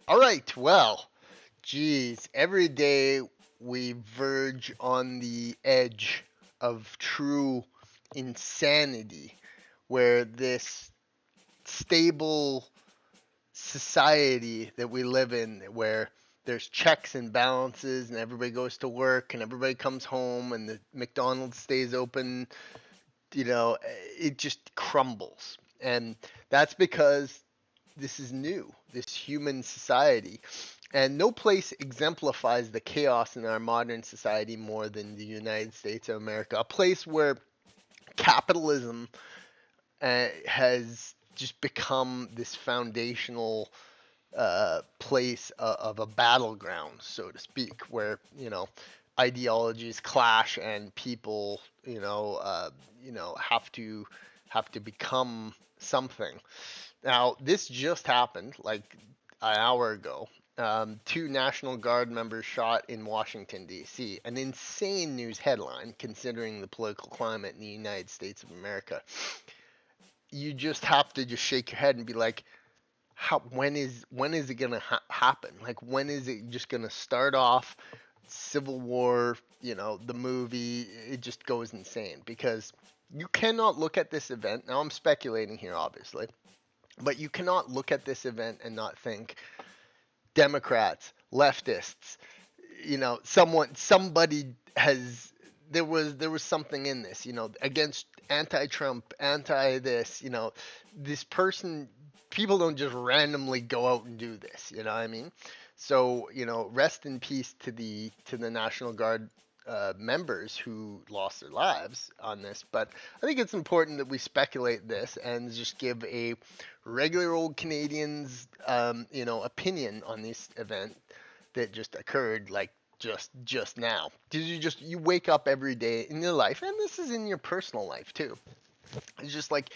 All right, well, geez, every day we verge on the edge of true insanity where this stable society that we live in, where there's checks and balances and everybody goes to work and everybody comes home and the McDonald's stays open, it just crumbles. And that's because this is new, this human society. And no place exemplifies the chaos in our modern society more than the United States of America, a place where capitalism has just become this foundational place of a battleground, so to speak, where ideologies clash and people have to become something. Now, this just happened like an hour ago. Two National Guard members shot in Washington, D.C. An insane news headline considering the political climate in the United States of America. You just have to just shake your head and be like, when is it gonna happen? Like, when is it just gonna start off? Civil War, the movie, it just goes insane because you cannot look at this event. Now I'm speculating here, obviously, but you cannot look at this event and not think Democrats, leftists, somebody has there was something in this, against anti-Trump, anti this, this person. People don't just randomly go out and do this. You know what I mean? So rest in peace to the National Guard members who lost their lives on this. But I think it's important that we speculate this and just give a regular old Canadian's opinion on this event that just occurred, like just now. Did you wake up every day in your life, and this is in your personal life too. It's just like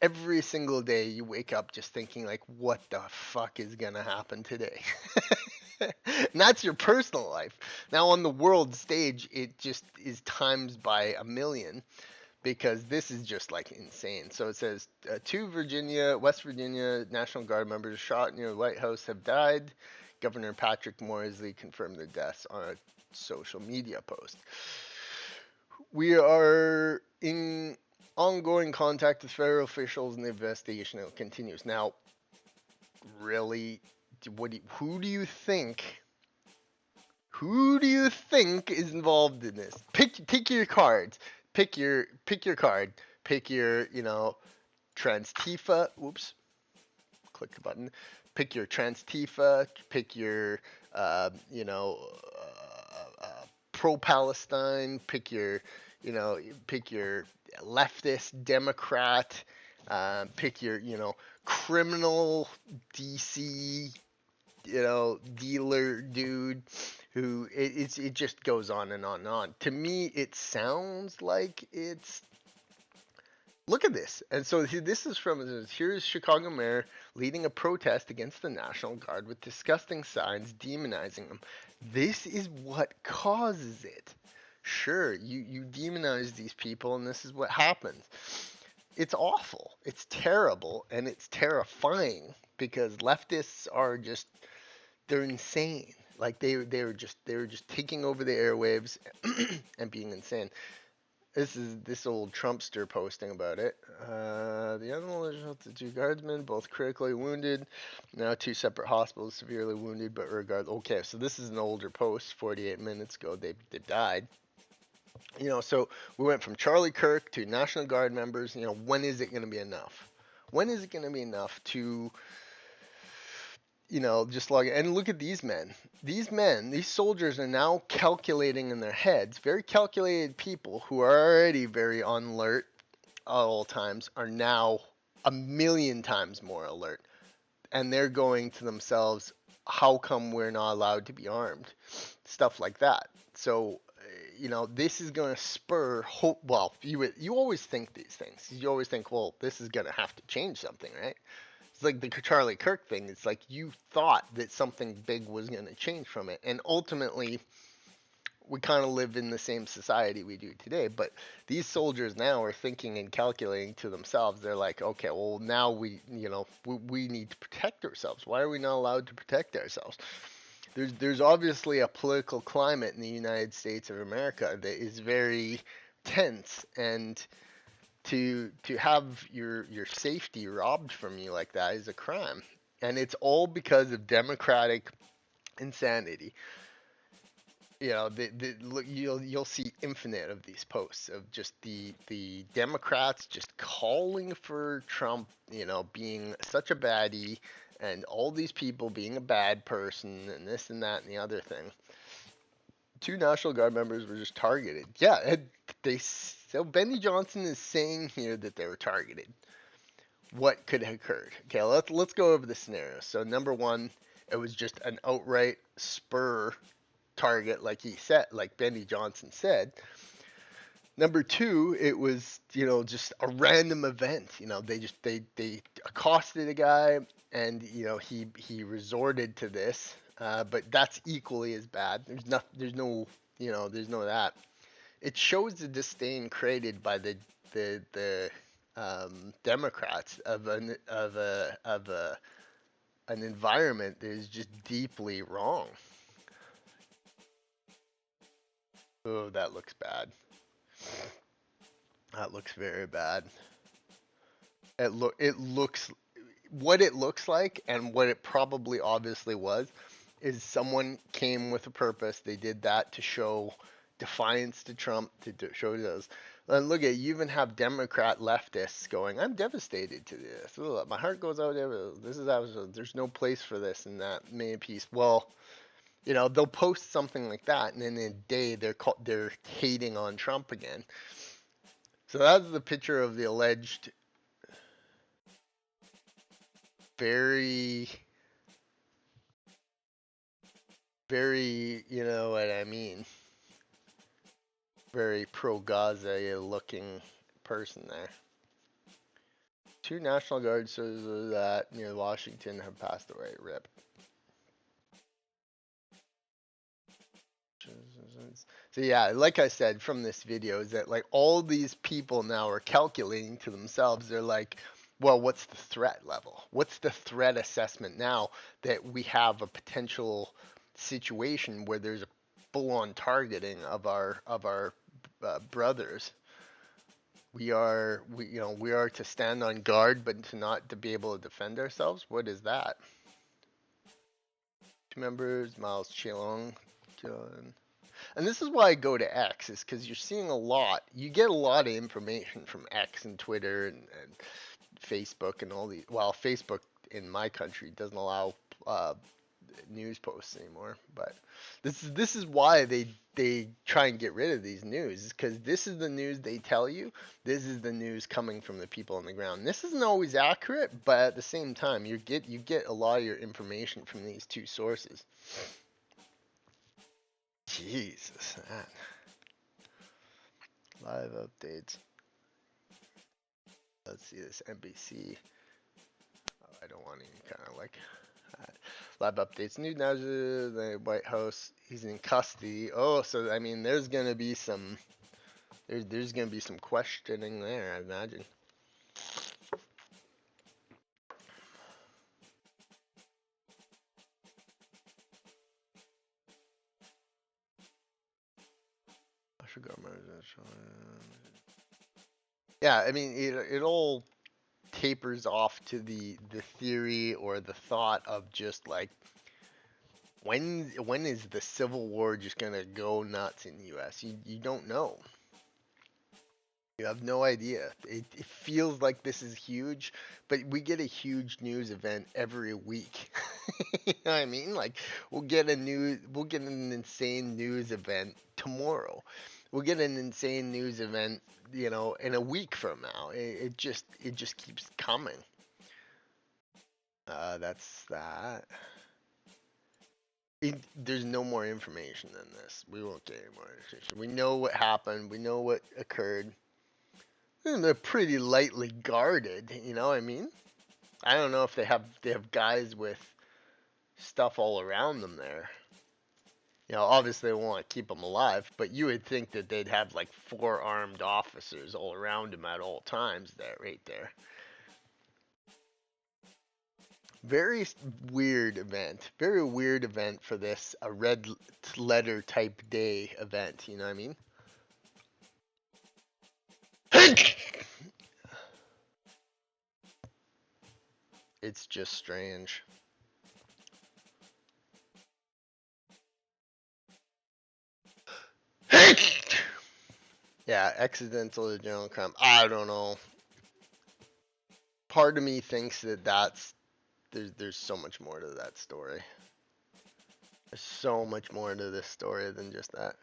every single day you wake up just thinking like, what the fuck is gonna happen today? And that's your personal life. Now on the world stage, it just is times by a million because this is just like insane. So it says two West Virginia National Guard members shot near the White House have died. Governor Patrick Morrisey confirmed their deaths on a social media post. We are in ongoing contact with federal officials and the investigation continues. Now, really, who do you think? Who do you think is involved in this? Pick your cards. Pick your card. Pick your Transtifa. Whoops, click the button. Pick your Transtifa. Pick your you know pro Palestine. Pick your leftist Democrat. Pick your criminal DC dealer dude who it just goes on and on and on. To me, it sounds like it's look at this. And so this is from here's Chicago mayor leading a protest against the National Guard with disgusting signs demonizing them. This is what causes it. Sure, you demonize these people, and this is what happens. It's awful. It's terrible, and it's terrifying because leftists are just they're insane. Like they were just taking over the airwaves and being insane. This is this old Trumpster posting about it. The animal shot the two guardsmen, both critically wounded. Now two separate hospitals, severely wounded, but regardless. Okay, so this is an older post, 48 minutes ago. They died. So we went from Charlie Kirk to National Guard members. When is it going to be enough? When is it going to be enough to just log in. And look at these men. These men, these soldiers are now calculating in their heads, very calculated people who are already very on alert at all times are now a million times more alert. And they're going to themselves, how come we're not allowed to be armed? Stuff like that. So, this is going to spur hope. Well, you always think these things. You always think, well, this is going to have to change something, right? It's like the Charlie Kirk thing. It's like you thought that something big was going to change from it, and ultimately, we kind of live in the same society we do today. But these soldiers now are thinking and calculating to themselves. They're like, okay, well now we need to protect ourselves. Why are we not allowed to protect ourselves? There's obviously a political climate in the United States of America that is very tense, and to have your safety robbed from you like that is a crime, and it's all because of democratic insanity. Look, you'll see infinite of these posts of just the Democrats just calling for Trump, being such a baddie, and all these people being a bad person, and this and that and the other thing. Two National Guard members were just targeted. Yeah, so Benny Johnson is saying here that they were targeted. What could have occurred? Okay, let's go over the scenario. So number one, it was just an outright spur target, like Benny Johnson said. Number two, it was just a random event. They accosted a guy, and he resorted to this. But that's equally as bad. There's no that. It shows the disdain created by the Democrats of an environment that is just deeply wrong. Oh, that looks bad. That looks very bad. It looks what it looks like, and what it probably obviously was is someone came with a purpose. They did that to show defiance to Trump, to show those. And look at, you even have Democrat leftists going, "I'm devastated to this. Ugh, my heart goes out there. This is there's no place for this in that main piece." Well, they'll post something like that, and then in a day they're hating on Trump again. So that's the picture of the alleged very, very, you know what I mean, very pro-Gaza looking person there. Two National Guard soldiers that near Washington have passed away. RIP. So yeah, like I said from this video, is that like all these people now are calculating to themselves. They're like, well, what's the threat level? What's the threat assessment now that we have a potential situation where there's a full-on targeting of our brothers? We are to stand on guard, but to be able to defend ourselves. What is that? Two members, Miles Chelong, John. And this is why I go to X, is because you're seeing a lot. You get a lot of information from X and Twitter and Facebook and all these. Well, Facebook in my country doesn't allow news posts anymore. But this is why they try and get rid of these news, because this is the news they tell you. This is the news coming from the people on the ground. This isn't always accurate, but at the same time, you get a lot of your information from these two sources. Jesus, man. Live updates. Let's see this NBC. Oh, I don't want any kind of like live updates. New now the White House. He's in custody. Oh, so I mean, there's gonna be some. There's gonna be some questioning there, I imagine. Yeah, I mean, it all tapers off to the theory or the thought of just like, when is the Civil War just gonna go nuts in the U.S.? You don't know. You have no idea. It feels like this is huge, but we get a huge news event every week. You know what I mean? Like we'll get an insane news event tomorrow. We'll get an insane news event, in a week from now. It just keeps coming. That's that. There's no more information than this. We won't get any more information. We know what happened. We know what occurred. And they're pretty lightly guarded, you know what I mean? I don't know if they have guys with stuff all around them there. Obviously they want to keep him alive, but you would think that they'd have like 4 armed officers all around him at all times there, right there. Very weird event. Very weird event for this, a red letter type day event, you know what I mean? It's just strange. Yeah, accidental to general crime. I don't know. Part of me thinks that there's so much more to that story. There's so much more to this story than just that.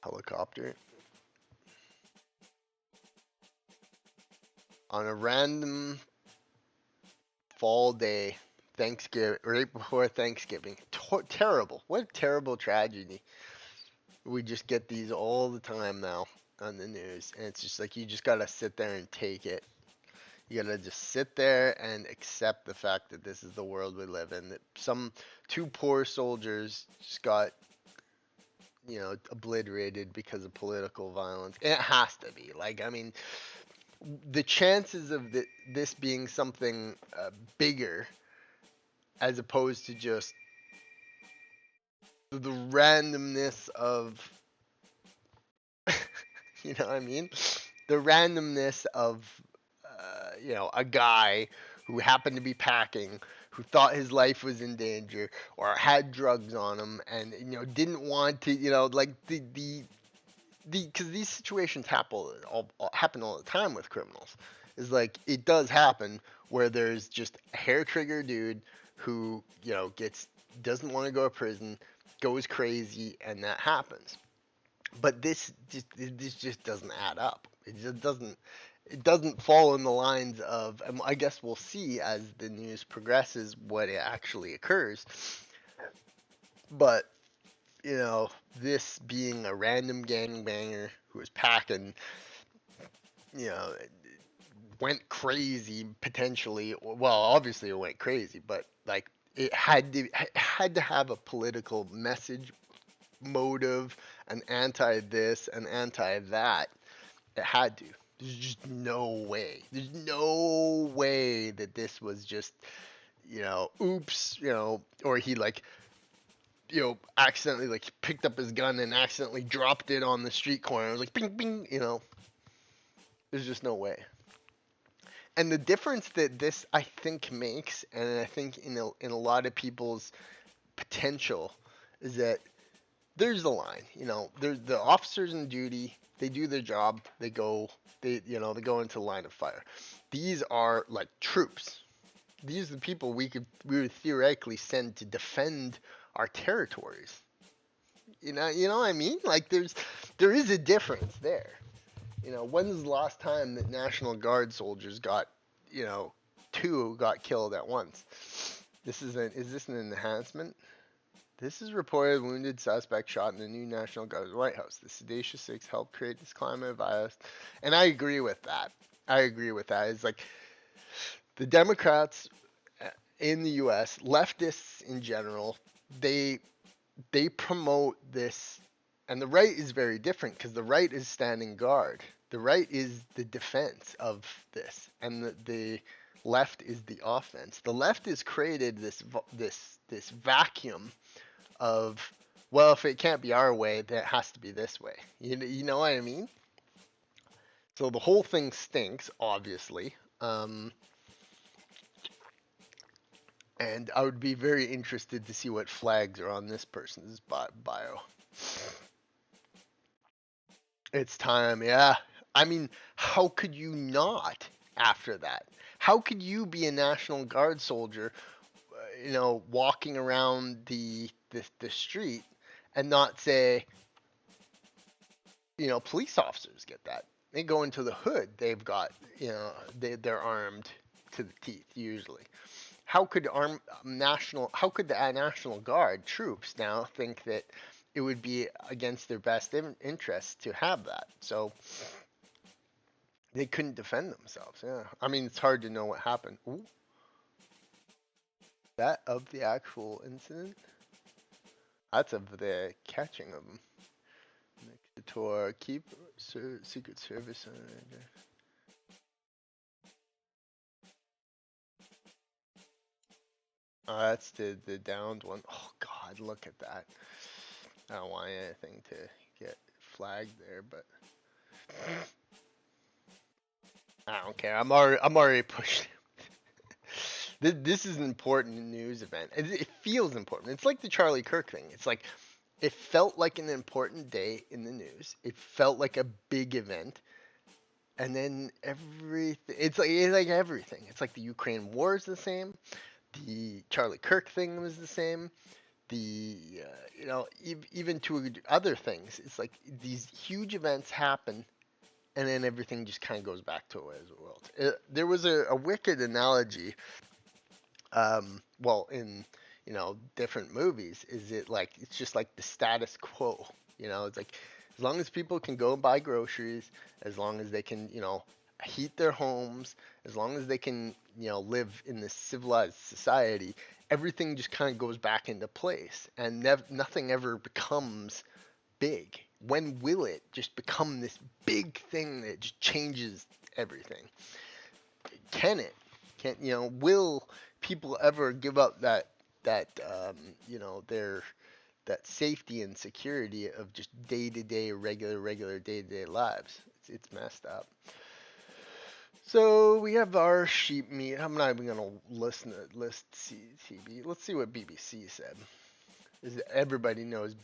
Helicopter. On a random fall day, Thanksgiving, right before Thanksgiving. Terrible. What a terrible tragedy. We just get these all the time now on the news. And it's just like you just gotta sit there and take it. You gotta just sit there and accept the fact that this is the world we live in. That some 2 poor soldiers just got, obliterated because of political violence. And it has to be. Like, I mean, the chances of this being something bigger as opposed to just the randomness of, you know what I mean? The randomness of, a guy who happened to be packing, who thought his life was in danger or had drugs on him, and didn't want to, like because these situations happen all the time with criminals. Is like it does happen where there's just a hair trigger dude who doesn't want to go to prison, goes crazy, and that happens. But this just doesn't add up. It doesn't fall in the lines of, and I guess we'll see as the news progresses what it actually occurs. But this being a random gangbanger who was packing, you know, went crazy potentially. Well, obviously it went crazy, but like it had to have a political message, motive, an anti this, an anti that. It had to. There's just no way. There's no way that this was just, oops, or he like, accidentally like picked up his gun and accidentally dropped it on the street corner. It was like, bing, bing. There's just no way. And the difference that this I think makes, and I think in a lot of people's potential, is that there's the line. There's the officers in duty. They do their job. They go. They go into the line of fire. These are like troops. These are the people we would theoretically send to defend our territories. You know what I mean? Like there is a difference there. When's the last time that National Guard soldiers got, 2 got killed at once? Is this an enhancement? This is reported wounded suspect shot in the new National Guard's White House. The Sedacious Six helped create this climate of violence. And I agree with that. It's like the Democrats in the US, leftists in general, they promote this, and the right is very different because the right is standing guard. The right is the defense of this, and the left is the offense. The left has created this vacuum of, well, if it can't be our way, then it has to be this way. You know what I mean? So the whole thing stinks, obviously. And I would be very interested to see what flags are on this person's bio. It's time, yeah. I mean, how could you not after that? How could you be a National Guard soldier, walking around the street and not say, police officers get that. They go into the hood. They've got, they're armed to the teeth usually. How could how could the National Guard troops now think that it would be against their best interest to have that? So they couldn't defend themselves. Yeah, I mean it's hard to know what happened. Ooh, that of the actual incident. Lots of the catching of them. The tour, keep Secret Service. Oh, that's the downed one. Oh God, look at that. I don't want anything to get flagged there, but I don't care. I'm already pushing. This is an important news event. It feels important. It's like the Charlie Kirk thing. It's like it felt like an important day in the news. It felt like a big event, and then everything. It's like everything. It's like the Ukraine war is the same. The Charlie Kirk thing was the same. The even to other things. It's like these huge events happen, and then everything just kind of goes back to as a world. There was a wicked analogy, well, in different movies. Is it like it's just like the status quo? It's like as long as people can go and buy groceries, as long as they can heat their homes, as long as they can live in this civilized society, everything just kind of goes back into place, and nothing ever becomes big. When will it just become this big thing that just changes everything? Can it? Will people ever give up their that safety and security of just day to day, regular day to day lives? It's messed up. So we have our sheep meat. I'm not even gonna list CTV. Let's see what BBC said. Everybody knows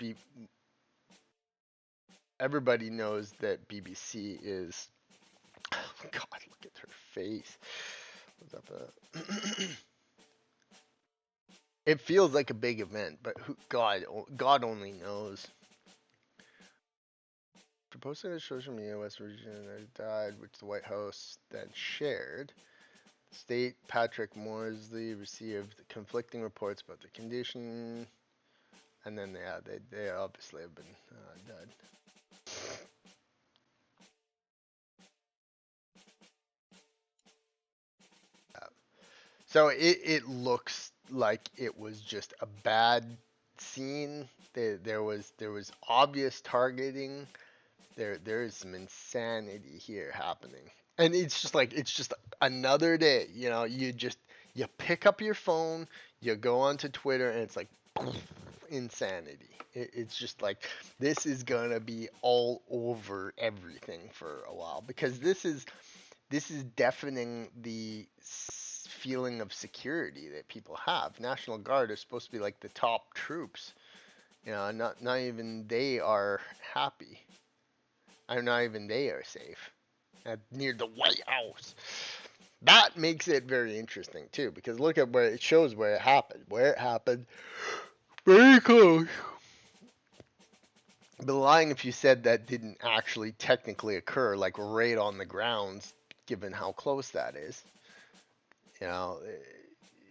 everybody knows that BBC is. Oh God, look at her face. What's up? It feels like a big event, but God only knows. For posting on social media, West Virginia died, which the White House then shared. State Patrick Morsley received conflicting reports about the condition, and then they obviously have been dead. So it looks like it was just a bad scene. There was obvious targeting. There is some insanity here happening, and it's just another day. You pick up your phone, you go onto Twitter, and it's like insanity. It's just like this is gonna be all over everything for a while, because this is deafening the feeling of security that people have. National Guard is supposed to be like the top troops. Not even they are happy. Not even they are safe near the White House. That makes it very interesting too, because look at where it shows where it happened. Where it happened, very close. But lying if you said that didn't actually technically occur, like right on the grounds, given how close that is. You know,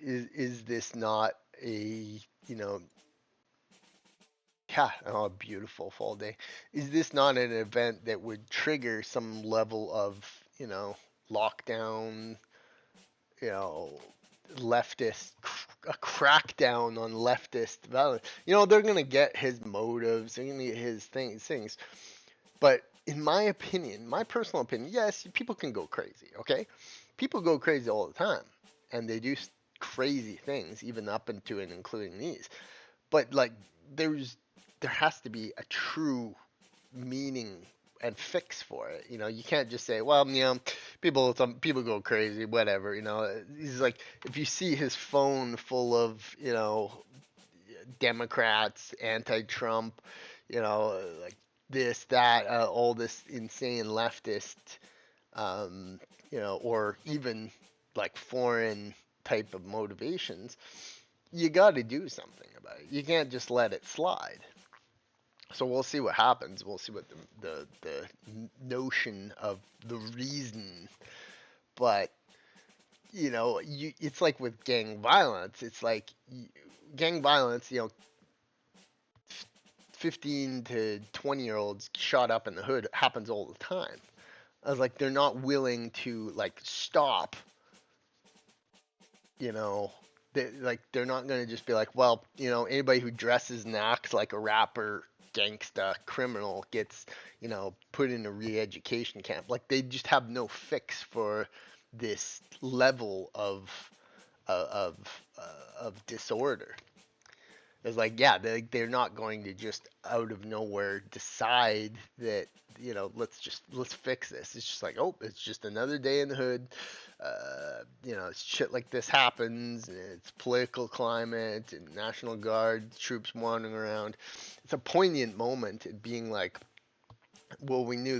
is this not a yeah, oh, a beautiful fall day. Is this not an event that would trigger some level of, lockdown, you know, leftist, a crackdown on leftist violence? They're going to get his motives, they're going to get his things. But in my opinion, my personal opinion, yes, people can go crazy, okay? People go crazy all the time, and they do crazy things, even up into and including these. But like, there has to be a true meaning and fix for it. You can't just say, well, some people go crazy, whatever. He's like, if you see his phone full of, Democrats, anti-Trump, like this, that, all this insane leftist, or even like foreign type of motivations, you got to do something about it. You can't just let it slide. So we'll see what happens. We'll see what the notion of the reason, but it's like with gang violence. It's like gang violence. 15 to 20-year-olds shot up in the hood happens all the time. I was like, they're not willing to like stop. You know, they're not going to just be like, well, anybody who dresses and acts like a rapper, gangsta, criminal gets, put in a re-education camp. Like they just have no fix for this level uh, of of disorder. It's like, yeah, they're not going to just out of nowhere decide that, let's fix this. It's just like, oh, it's just another day in the hood. Shit like this happens, and it's political climate and National Guard troops wandering around. It's a poignant moment, it being like, well, we knew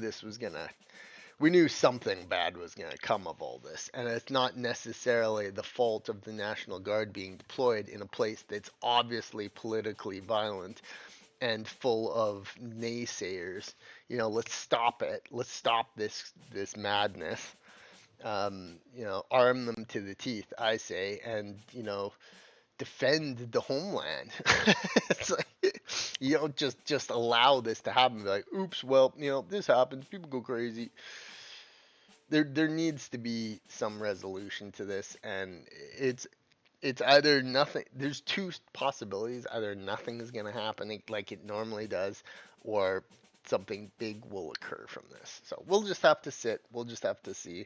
something bad was going to come of all this. And it's not necessarily the fault of the National Guard being deployed in a place that's obviously politically violent and full of naysayers. Let's stop it. Let's stop this madness. Arm them to the teeth, I say, and defend the homeland. It's like, you don't just allow this to happen. Be like, oops, well, this happens. People go crazy. There needs to be some resolution to this, and it's either nothing. There's two possibilities: either nothing is going to happen like it normally does, or something big will occur from this. So we'll just have to sit. We'll just have to see.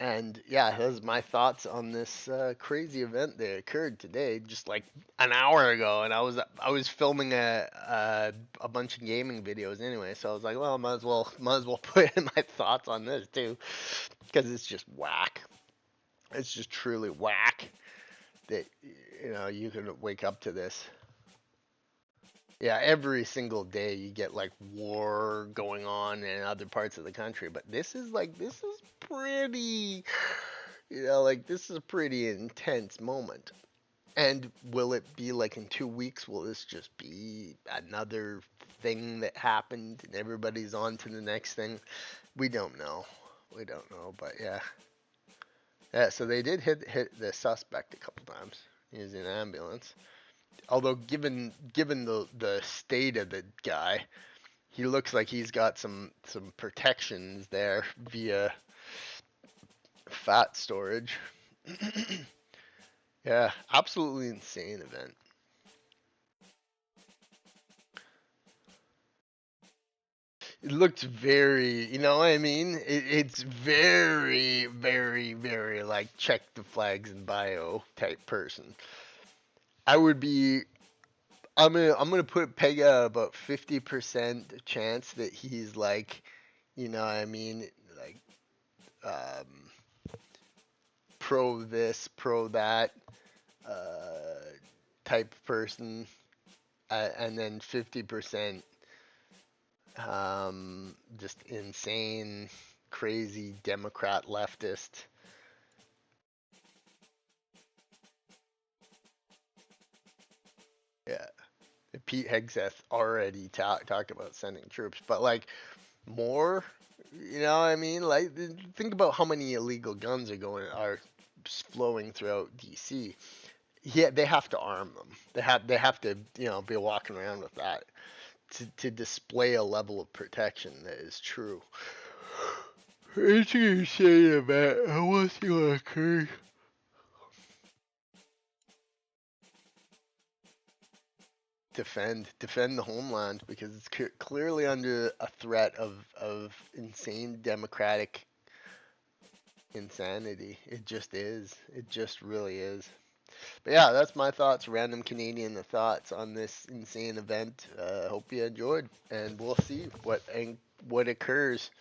And yeah, those are my thoughts on this crazy event that occurred today, just like an hour ago. And I was filming a bunch of gaming videos anyway, so I was like, well, might as well put in my thoughts on this too, because it's just whack. It's just truly whack that you can wake up to this. Yeah, every single day you get like war going on in other parts of the country, but this is pretty, like this is a pretty intense moment. And will it be like in 2 weeks? Will this just be another thing that happened and everybody's on to the next thing? We don't know. We don't know, but yeah. Yeah, so they did hit the suspect a couple times using an ambulance. Although given the state of the guy, he looks like he's got some protections there via fat storage. Yeah, absolutely insane event. It looked very, you know what I mean? It's very, very, very like check the flags and bio type person. I would be. I'm gonna put Pega about 50% chance that he's like, you know what I mean, like um, pro this, pro that uh, type person, and then 50% just insane, crazy Democrat leftist. Yeah, Pete Hegseth already talked about sending troops, but like more, you know what I mean? Like think about how many illegal guns are flowing throughout DC. Yeah, they have to arm them. They have to be walking around with that to display a level of protection that is true. What you say about what's going to occur? Defend the homeland because it's clearly under a threat of insane democratic insanity. It just is. It just really is. But yeah, that's my thoughts. Random Canadian thoughts on this insane event. Hope you enjoyed, and we'll see what occurs